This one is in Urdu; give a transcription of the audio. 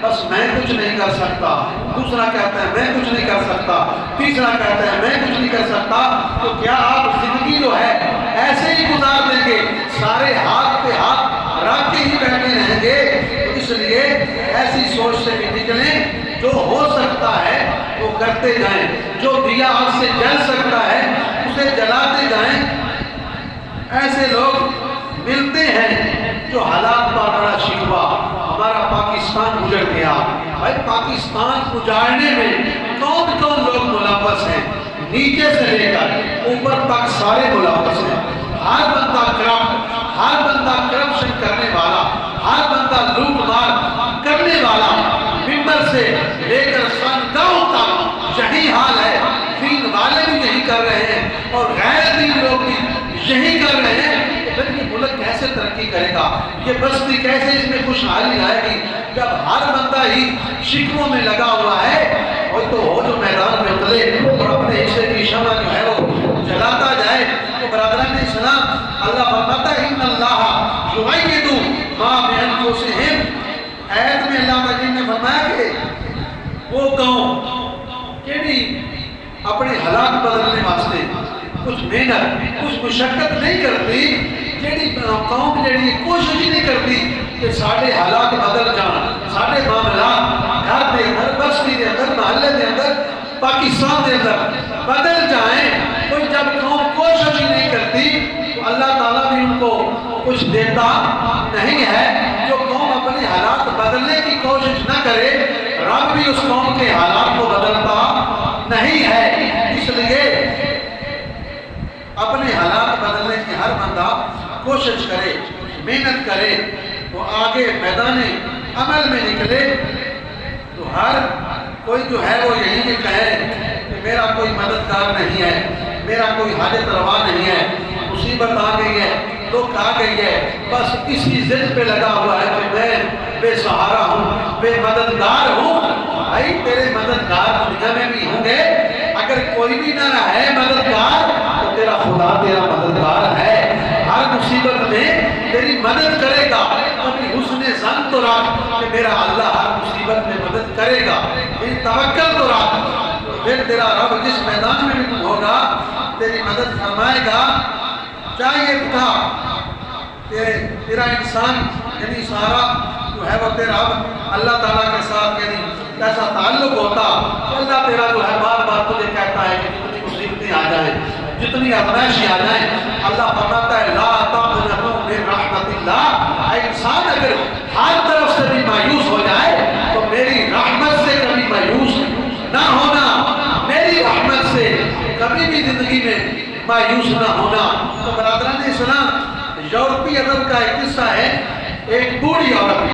بس میں کچھ نہیں کر سکتا، دوسرا کہتا ہے میں کچھ نہیں کر سکتا، تیسرا کہتا ہے میں کچھ نہیں کر سکتا، تو کیا آپ زندگی جو ہے ایسے ہی گزار دیں گے؟ سارے ہاتھ پہ ہاتھ رکھ کے ہی بیٹھے رہیں گے؟ تو اس لیے ایسی سوچ سے بھی نکلیں، جو ہو سکتا ہے وہ کرتے جائیں، جو دیا آگ سے جل سکتا ہے اسے جلاتے جائیں۔ ایسے لوگ ملتے ہیں جو حالات پر بڑا شکوہ، ہمارا پاکستان گزر گیا۔ بھائی پاکستان اجاڑنے میں کون کون لوگ ملوث ہیں؟ نیچے سے لے کر اوپر تک سارے ملوث ہیں۔ ہر بندہ کرپشن کرنے والا، ہر بندہ لوٹ مار کرنے والا، ممبر سے لے کر خانقاہوں تک یہی حال ہے۔ دین والے بھی یہی کر رہے ہیں اور غیر دین لوگ بھی یہی کر رہے ہیں۔ پھر یہ ملک کیسے ترقی کرے گا؟ یہ بستی کیسے اس میں خوشحالی آئے گی جب ہر بندہ ہی شکووں میں لگا ہوا ہے؟ اور تو وہ جو میدان میں اترے اور اپنے حصے کی شمع جو ہے وہ جلاتا جائے۔ تو برادران اسلام، اللہ فرماتا ہے ان اللہ یغیر ما بانفسہم، آیت میں اللہ مجید نے فرمایا کہ وہ قوم کہ اپنے حالات بدلنے واسطے کچھ محنت کچھ مشقت نہیں کرتی، جیڑی قوم جیڑی کوشش نہیں کرتی کہ سارے حالات بدل جان، سارے معاملات گھر دے اندر، بستی دے اندر، محلے دے اندر، پاکستان دے اندر بدل جائیں۔ کوئی جب قوم کوشش ہی نہیں کرتی تو اللہ تعالیٰ بھی ان کو کچھ دیتا نہیں ہے۔ جو قوم اپنے حالات بدلنے کی کوشش نہ کرے، رب بھی اس قوم کے حالات کو بدلتا نہیں ہے۔ اس لیے اپنے حالات بدلنے کی ہر بندہ کوشش کرے، محنت کرے، وہ آگے میدان عمل میں نکلے۔ تو ہر کوئی جو ہے وہ یہی بھی کہے کہ میرا کوئی مددگار نہیں ہے، میرا کوئی حاجت روا نہیں ہے، مصیبت آ گئی ہے، دکھ آ گئی ہے، بس اسی ضد پہ لگا ہوا ہے کہ میں بے سہارا ہوں، بے مددگار ہوں۔ بھائی تیرے مددگار دنیا میں بھی ہوں گے، اگر کوئی بھی نہ رہے مددگار تو تیرا خدا تیرا مددگار ہے۔ ہر مصیبت میں تیری مدد کرے گا۔ کبھی حسن ظن تو رکھ کہ میرا اللہ ہر مصیبت میں مدد کرے گا، میری توکل تو رکھ، پھر تیرا رب جس میدان میں بھی تم ہوگا تیری مدد فرمائے گا۔ چاہیے تھا تیرا انسان یعنی سارا جو ہے وہ تیرا اللہ تعالیٰ کے ساتھ یعنی ایسا تعلق ہوتا کہ اللہ تیرا جو ہے بار بار تجھے کہتا ہے کہ جتنی مصیبتیں آ جائیں، جتنی آزمائشیں آ جائیں، اللہ فرماتا ہے لا تقنطوا من رحمت اللہ۔ اے انسان اگر ہر طرف سے بھی مایوس ہو جائے تو میری رحمت سے کبھی مایوس نہ ہونا، میری رحمت سے کبھی بھی زندگی میں مایوس نہ ہونا۔ تو برادران اسلام، یورپی ادب کا ایک قصہ ہے، ایک بوڑھی عورت